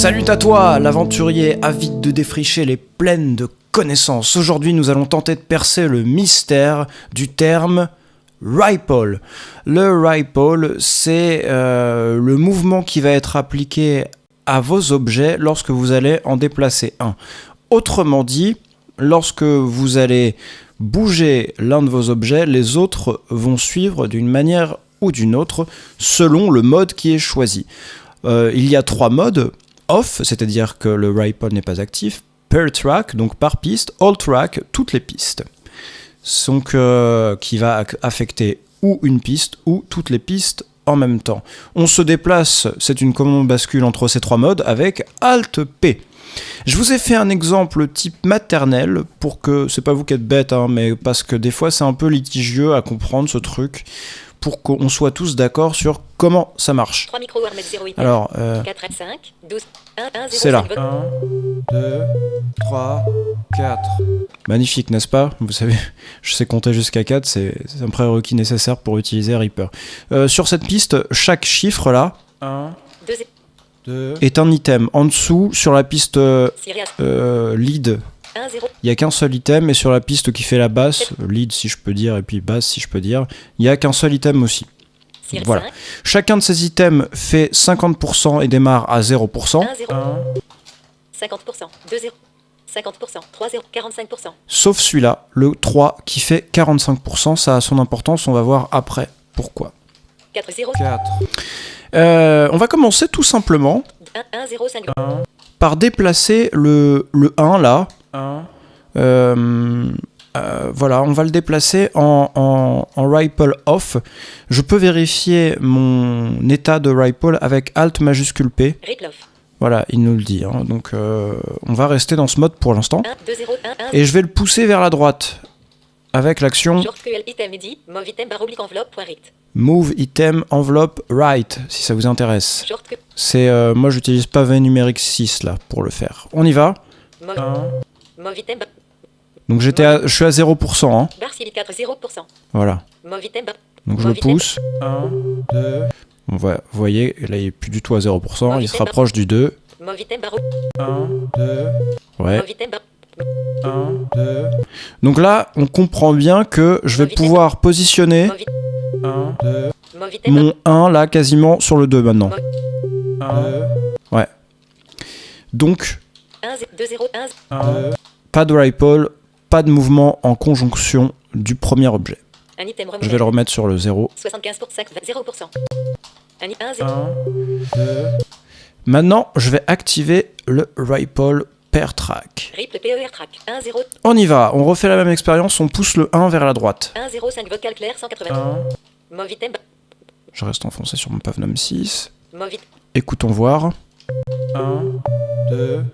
Salut à toi, l'aventurier avide de défricher les plaines de connaissances. Aujourd'hui, nous allons tenter de percer le mystère du terme RIPL. Le RIPL, c'est le mouvement qui va être appliqué à vos objets lorsque vous allez en déplacer un. Autrement dit, lorsque vous allez bouger l'un de vos objets, les autres vont suivre d'une manière ou d'une autre selon le mode qui est choisi. Il y a 3 modes. Off, c'est-à-dire que le RIPL n'est pas actif, per track, donc par piste, all track, toutes les pistes. Donc, qui va affecter ou une piste ou toutes les pistes en même temps. On se déplace, c'est une commande bascule entre ces 3 modes avec Alt P. Je vous ai fait un exemple type maternel pour que, c'est pas vous qui êtes bête, hein, mais parce que des fois c'est un peu litigieux à comprendre ce truc, pour qu'on soit tous d'accord sur comment ça marche. 3 micro Warmet 0 item. Alors, 4 5 12 1 1 0 c'est là. 5 1, 2, 3, 4. Magnifique, n'est-ce pas? Vous savez, je sais compter jusqu'à 4, c'est un prérequis nécessaire pour utiliser Reaper. Sur cette piste, chaque chiffre là, 1, 2, est un item. En dessous, sur la piste lead, 1 0 il n'y a qu'un seul item, et sur la piste qui fait la basse, lead si je peux dire, et puis basse si je peux dire, il n'y a qu'un seul item aussi. Voilà. Chacun de ces items fait 50% et démarre à 0%. 1 0 50% 2 0 50% 3 0 45%. Sauf celui-là, le 3 qui fait 45%, ça a son importance, on va voir après pourquoi. 4 0 4. On va commencer tout simplement 1 1 0 5 par déplacer le 1 là. Voilà, on va le déplacer en RIPL off. Je peux vérifier mon état de RIPL avec Alt majuscule P. RIPL off. Voilà, il nous le dit. Hein. Donc on va rester dans ce mode pour l'instant. 1 2 0 1 1 Et je vais le pousser vers la droite avec l'action SQL item edit move item barre oblique enveloppe point right. Move item envelope right, si ça vous intéresse. Shortcut C'est moi j'utilise pavé numérique 6 là pour le faire. On y va. move item Donc je suis à 0%. Hein. barre cible 4 0%. Voilà. Move item Donc je le pousse. 1, 2. Vous voyez, là il est plus du tout à 0%, il se rapproche du 2. move item barre 1, 2. Ouais. move item barre 1, 2. Donc là, on comprend bien que je vais pouvoir positionner 1, 2. move item Mon 1 là quasiment sur le 2 maintenant. 1, 2. Ouais. Donc 1 2 0 1 pas de RIPL, pas de mouvement en conjonction du premier objet. un item Je vais le remettre sur le 0. 75 pour 5 0%. 1 0 2. Maintenant, je vais activer le RIPL per track. RIPL PER track 1 0 On y va, on refait la même expérience, on pousse le 1 vers la droite. 1 0 5 vocal clair 180. Move item Je reste enfoncé sur mon Pavnom 6. move it Écoutons voir. 1, 2,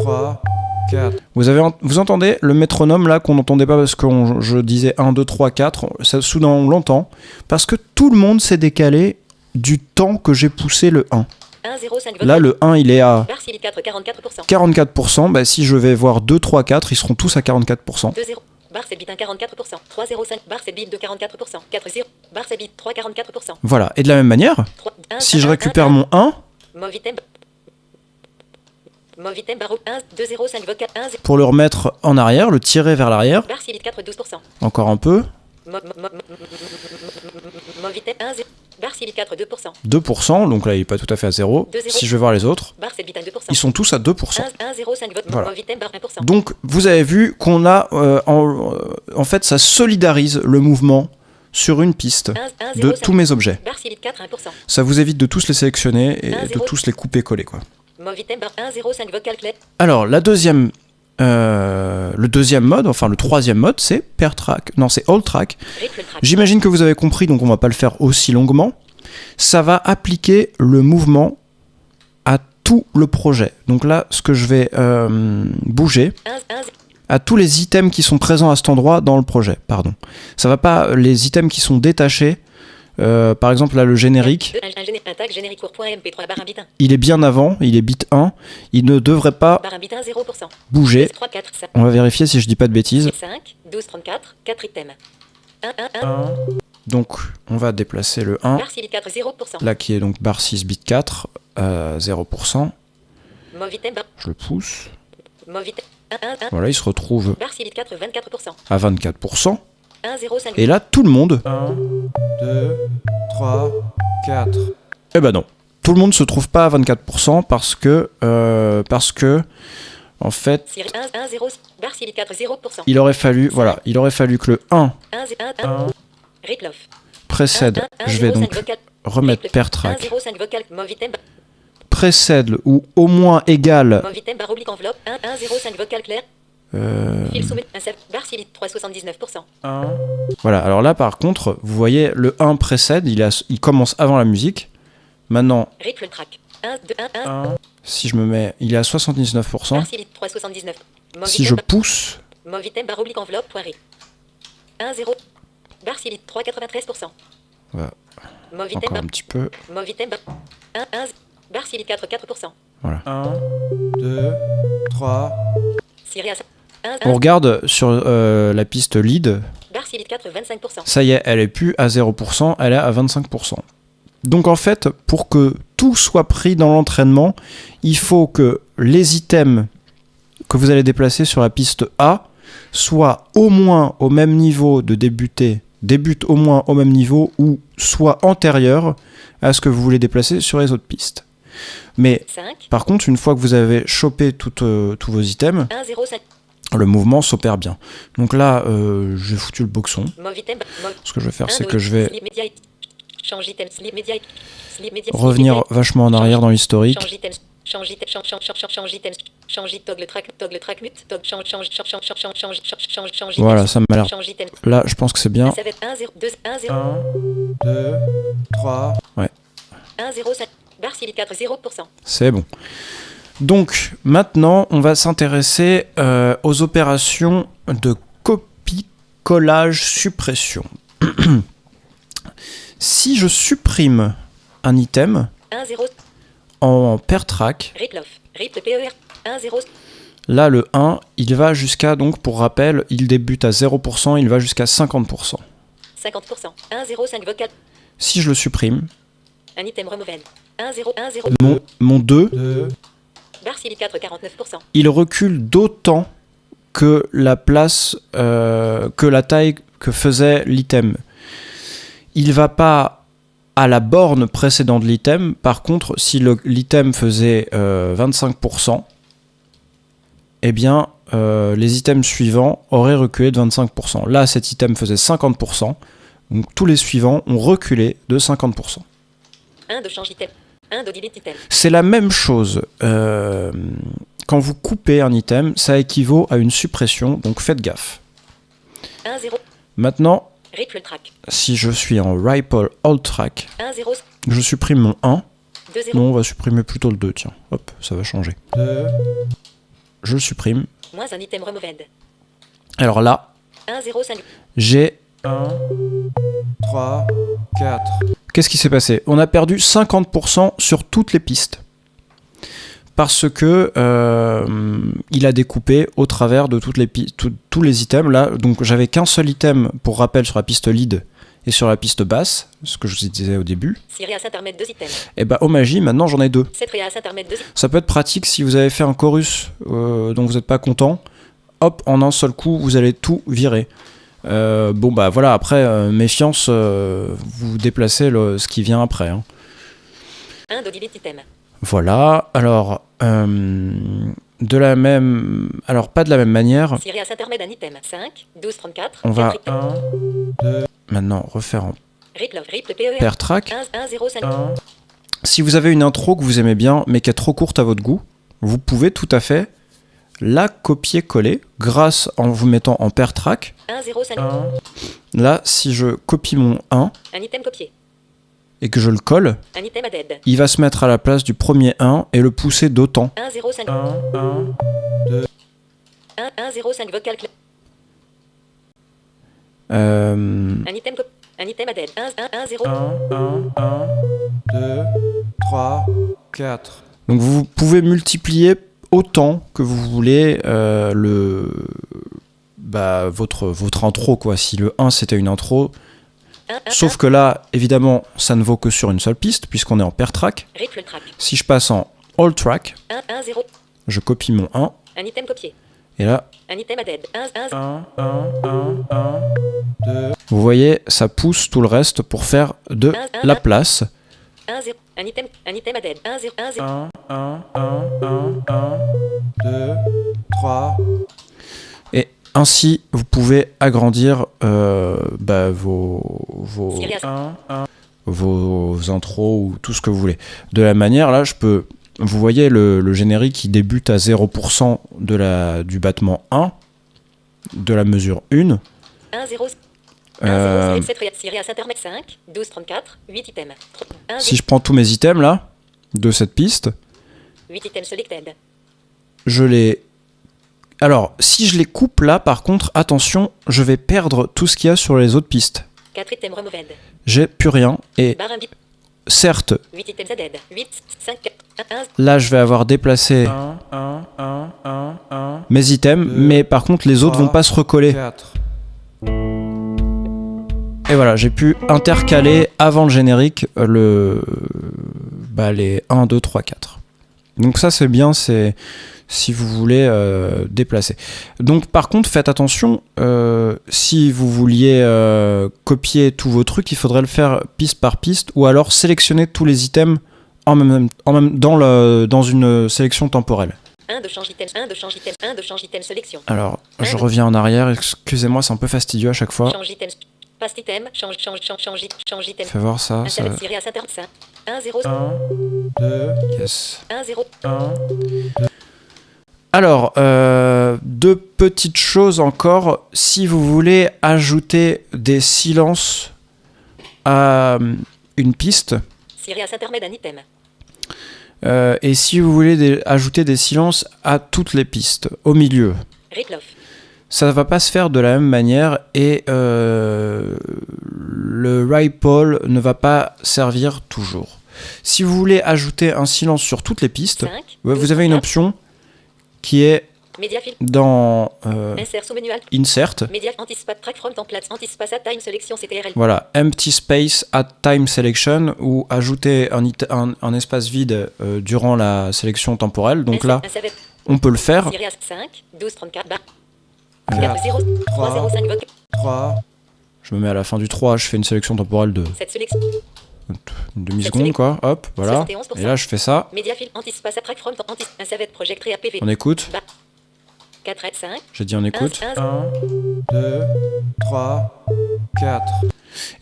3, 4. Vous entendez le métronome là qu'on n'entendait pas parce que je disais 1, 2, 3, 4. Ça, soudain on l'entend. Parce que tout le monde s'est décalé du temps que j'ai poussé le 1. 1 0 5 vocal. Là le 1 il est à barre cible 4 44%. 44%. Bah, si je vais voir 2, 3, 4, ils seront tous à 44%. 2 0 barre c'est bit 1 44%. 3 0 5 barre c'est bit de 44%. 4 0 barre c'est bit 3 44%. Voilà, et de la même manière, 3 1 si je récupère mon 1, move item barre 1 2 0 5 vocal 1 0 pour le remettre en arrière, le tirer vers l'arrière, barre cible 4 12%. encore un peu, Move item 1 0 barre cible 4 2%. 2%, donc là il n'est pas tout à fait à 0. 2, 0. Si je vais voir les autres, Barre c'est bit 1 2%. ils sont tous à 2%. 1 0 5 vote Voilà. move item barre 1%. Donc vous avez vu qu'on a, en fait ça solidarise le mouvement sur une piste 1 de 0 tous mes objets. barre cible 4 1%. Ça vous évite de tous les sélectionner et 1, de 0. tous les couper-coller quoi. Move item barre 1 0 5 vocal clair. Alors le deuxième mode, enfin le troisième mode, c'est per track. Non, c'est all track. RIPL track. J'imagine que vous avez compris, donc on va pas le faire aussi longuement. Ça va appliquer le mouvement à tout le projet. Donc là, ce que je vais bouger, 1 1 à tous les items qui sont présents à cet endroit dans le projet. Pardon. Ça va pas les items qui sont détachés. Par exemple, là, le générique, un tag générique court.mp3 barre 1 bit 1. il est bien avant, il est bit 1. Il ne devrait pas Barre 1 bit 1 0%. bouger. 3 4 5 On va vérifier si je dis pas de bêtises. 5 12 34 4 items. 1 1 1 Donc, on va déplacer le 1. barre cible 4 0%. Là, qui est donc bar 6 bit 4, 0%. Move item bar. Je le pousse. Move item 1 1 1. Voilà, il se retrouve Barre si bit 4 24%. à 24%. 1 0 5. Et là, tout le monde... 1, 2, 3, 4... Eh ben non. Tout le monde se trouve pas à 24% parce que... en fait... Siri 1 1 0. Barre si bit 4 0%. Il aurait fallu... Voilà, il aurait fallu que le 1 1 1 1. Replof. précède... Je vais donc remettre pair 1 track. 0 5 vocal. Move item bar. Précède ou au moins égale... Move item bar oblique enveloppe 1 1 0 5 vocal clair. Fil soumet un seul. Barre si bit 3 79%. Voilà, alors là par contre, vous voyez, le 1 précède, il commence avant la musique. Maintenant, Ripple track. 1 2 1 1. si je me mets, il est à 79%. Barre si bit 379. Move Si item je bar- pousse, Move item bar oblique enveloppe poiré. 1 0. Barre si bit 3 93%. voilà, Move item encore bar. un petit peu. Move item bar. 1 1. Barre si bit 4 4%. Voilà. 1, 2, 3. Siri à 1 On 1. regarde sur la piste lead. Barre si bit 4 25%. Ça y est, elle est plus à 0%, elle est à 25%. Donc en fait, pour que tout soit pris dans l'entraînement, il faut que les items que vous allez déplacer sur la piste A soient au moins au même niveau de débutent au moins au même niveau ou soient antérieurs à ce que vous voulez déplacer sur les autres pistes. Mais 5 par contre, une fois que vous avez chopé tous vos items, 1 0 5. le mouvement s'opère bien. Donc là, j'ai foutu le boxon. Move item bar. Move. Ce que je vais faire, 1 c'est 2. que je vais Slip media. Change item slip media. Slip media. revenir vachement en arrière dans l'historique. Change item. Change item. Change item. Change it toggle track mute. Toggle change. Voilà, ça m'a l'air. Change item. Là, je pense que c'est bien. Ça va être 1 0 2 1 0 2, 3. Ouais, 1 0 5. Barre si bit 4 0%. c'est bon. Donc, maintenant, on va s'intéresser aux opérations de copie, collage, suppression. Si je supprime un item 1 0. en pair track, Riplof. Ripple PER. 1 0. là, le 1, il va jusqu'à, donc pour rappel, il débute à 0%, il va jusqu'à 50%. 50%. 1 0 5 vocal. Si je le supprime, Un item removen. 1 0 1 0. mon 2, Barre si bit 4 49%. il recule d'autant que la place, que la taille que faisait l'item. Il va pas à la borne précédente de l'item. Par contre, si l'item faisait 25%, eh bien, les items suivants auraient reculé de 25%. Là, cet item faisait 50%. Donc, tous les suivants ont reculé de 50%. 1 de change item. 1 de delete item. C'est la même chose. Quand vous coupez un item, ça équivaut à une suppression, donc faites gaffe. 1 0. Maintenant, Ripple track. si je suis en Ripple Alt Track, 1 0. je supprime mon 1. 2 0. Non, on va supprimer plutôt le 2, tiens. Hop, ça va changer. Je le supprime. Moins un item removed. Alors là, 1 0 5. j'ai 3, 4. Qu'est-ce qui s'est passé? On a perdu 50% sur toutes les pistes. Parce que il a découpé au travers de toutes les tous les items. Là, donc j'avais qu'un seul item pour rappel sur la piste lead et sur la piste basse, ce que je vous disais au début. Siri à intermède 2 items. Et bah, au magie, maintenant j'en ai 2. 7 réas intermède 2. Ça peut être pratique si vous avez fait un chorus dont vous n'êtes pas content. Hop, en un seul coup, vous allez tout virer. Bon bah voilà, après, méfiance, vous déplacez ce qui vient après. Hein. 1 de delete item. Voilà, alors, de la même... Alors, pas de la même manière. Siri à intermède un item. 5 12 34. On va 4 items. maintenant refaire en Ripple PER. pair track. 1 0 5. Si vous avez une intro que vous aimez bien, mais qui est trop courte à votre goût, vous pouvez tout à fait la copier-coller grâce en vous mettant en pair track. 1 0 5. Là, si je copie mon 1 Un item copié. et que je le colle, Un item added. il va se mettre à la place du premier 1 et le pousser d'autant. 1 0 5. 1 1 0 5 vocal clé. Un item added. 1 1 0. 2, 3, 4. Donc vous pouvez multiplier autant que vous voulez votre intro, quoi. Si le 1 c'était une intro, 1 sauf que là, évidemment, ça ne vaut que sur une seule piste, puisqu'on est en pair track. Ripple track. Si je passe en all track. 1, 1, 0. Je copie mon 1. Un item copié. Et là, Un item added. 1, 1, 2. Vous voyez, ça pousse tout le reste pour faire de la place. 1, 0. Un item added. 1, 0, 1, 0. 2, 3. Et ainsi, vous pouvez agrandir vos intros ou tout ce que vous voulez. De la manière, là, vous voyez le générique qui débute à 0% du battement 1, de la mesure 1. 1, 0. 1, 0, 7, Sirius Internet 5, 12, 34, 8 items. Si je prends tous mes items, là, de cette piste, 8 items selected. je les... Alors, si je les coupe là, par contre, attention, je vais perdre tout ce qu'il y a sur les autres pistes. 4 items removed. J'ai plus rien, et Barre un bip. certes, 8 items added. 8, 5, 4, 1, 1. là, je vais avoir déplacé mes items, mais par contre, les autres vont pas se recoller. Et voilà, j'ai pu intercaler avant le générique les 1, 2, 3, 4. Donc ça c'est bien, c'est si vous voulez déplacer. Donc par contre, faites attention, si vous vouliez copier tous vos trucs, il faudrait le faire piste par piste, ou alors sélectionner tous les items dans une sélection temporelle. 1 de change item, 1 de change item, 1 de change item sélection. Alors, je reviens en arrière, excusez-moi, c'est un peu fastidieux à chaque fois. Change item, paste item, change item. Fais voir ça. Un select Sirius Internet 5, 1, 0, 2, yes. 1, 0. Alors, deux petites choses encore. Si vous voulez ajouter des silences à une piste, Sirius Internet un item. et si vous voulez ajouter des silences à toutes les pistes, au milieu, Riploff. ça ne va pas se faire de la même manière et le Ripple ne va pas servir toujours. Si vous voulez ajouter un silence sur toutes les pistes, 5, vous avez une option qui est Mediafil. dans Insert sous menu alt. Insert. Media anti-spat track from template anti-space at time selection CTRL. Voilà, empty space at time selection, ou ajouter un espace vide durant la sélection temporelle. Donc là, on peut le faire. Sirius 5, 12, 34, bar. 4, 0, 3, 0, 5, vote. 3. Je me mets à la fin du 3, je fais une sélection temporelle de Cette sélection. une demi-seconde, quoi. Hop, voilà. 71%. Et là, je fais ça. Mediafil anti-space at track from un savette project APV. On écoute. 4 et 5. J'ai dit on écoute. 1, 2, 3, 4.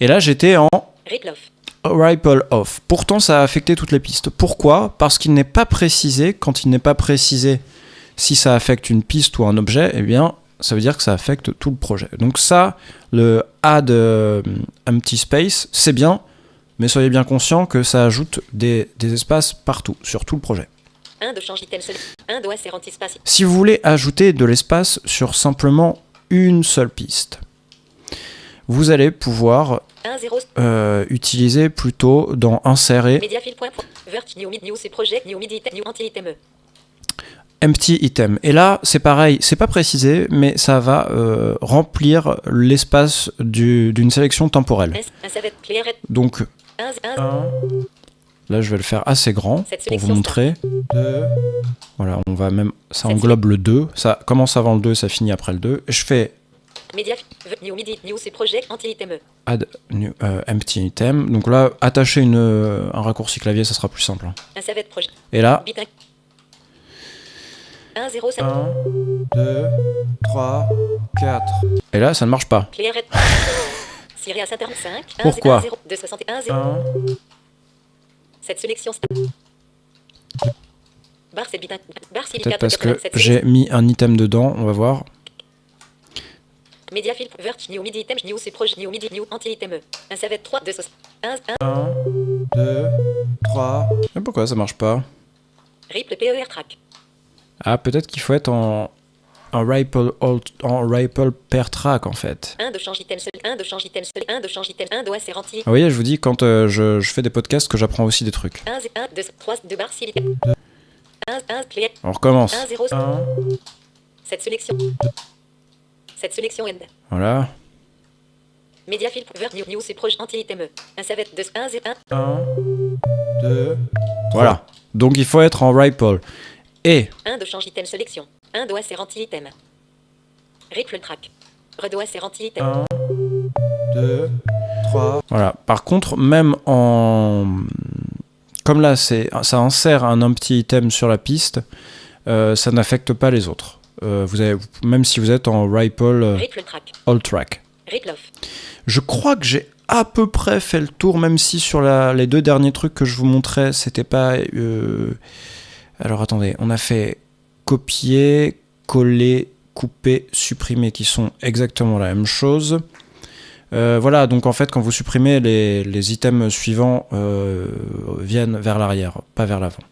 Et là, j'étais en Riploff. Ripple off. Pourtant, ça a affecté toutes les pistes. Pourquoi ? Parce qu'il n'est pas précisé. Quand il n'est pas précisé si ça affecte une piste ou un objet, eh bien, ça veut dire que ça affecte tout le projet. Donc ça, le add empty space, c'est bien, mais soyez bien conscient que ça ajoute des espaces partout, sur tout le projet. 1 de change item seul. 1 de insert anti-space. Si vous voulez ajouter de l'espace sur simplement une seule piste, vous allez pouvoir 1, 0. utiliser plutôt dans insérer Mediafil.vert new mid new c'est project new mid item new anti-item. empty item. Et là, c'est pareil, c'est pas précisé, mais ça va remplir l'espace d'une sélection temporelle. Donc, là, je vais le faire assez grand pour vous montrer. 2. Voilà, on va même, ça englobe le 2. Ça commence avant le 2, ça finit après le 2. Je fais add new, empty item. Donc là, attacher un raccourci clavier, ça sera plus simple. Et là, 1, 0, 5. 1, 2, 3, 4. Et là, ça ne marche pas. Sirius Internet 5. Pourquoi ? 0, 2, 61, 0. Cette sélection. Peut-être parce que j'ai mis un item dedans, on va voir. Mediafil, vert, new midi item, new c'est proche, new midi, new anti-item. Un savette 3, 2, 1, 1, 2, 3. Mais pourquoi ça marche pas ? Ripple PER track. Ah, peut-être qu'il faut être en Ripple per track en fait. 1 de change item seul, 1 de change item seul, 1 de change item, 1 de insert anti. Vous voyez, je vous dis, quand je fais des podcasts, que j'apprends aussi des trucs. 1, 2, 3, 2 barres, 6, 1, clé. On recommence. 1, 0, 1. Cette sélection. Cette sélection end. Voilà. Mediafil, vert, new, c'est proche, anti-item. Un savette 2, 1, 0, 1. 1, 2, voilà. Donc il faut être en RIPL. Et 1 de change item sélection. 1 doigt serre anti-item. Ripple track. Redoigt serre anti-item. 2, 3. Voilà. Par contre, même en... Comme là, ça insère un petit item sur la piste, ça n'affecte pas les autres. Même si vous êtes en RIPL All Track. Je crois que j'ai à peu près fait le tour, même si sur les 2 derniers trucs que je vous montrais, c'était pas... Alors attendez, on a fait copier, coller, couper, supprimer, qui sont exactement la même chose. Voilà, donc en fait, quand vous supprimez, les items suivants viennent vers l'arrière, pas vers l'avant.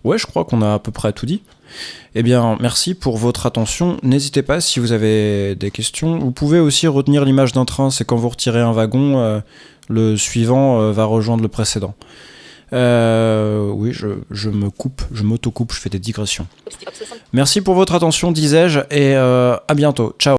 Ouais, je crois qu'on a à peu près tout dit. Eh bien, merci pour votre attention. N'hésitez pas, si vous avez des questions. Vous pouvez aussi retenir l'image d'un train. C'est quand vous retirez un wagon, le suivant va rejoindre le précédent. Oui, je m'auto-coupe, je fais des digressions. Merci pour votre attention, disais-je, et à bientôt. Ciao.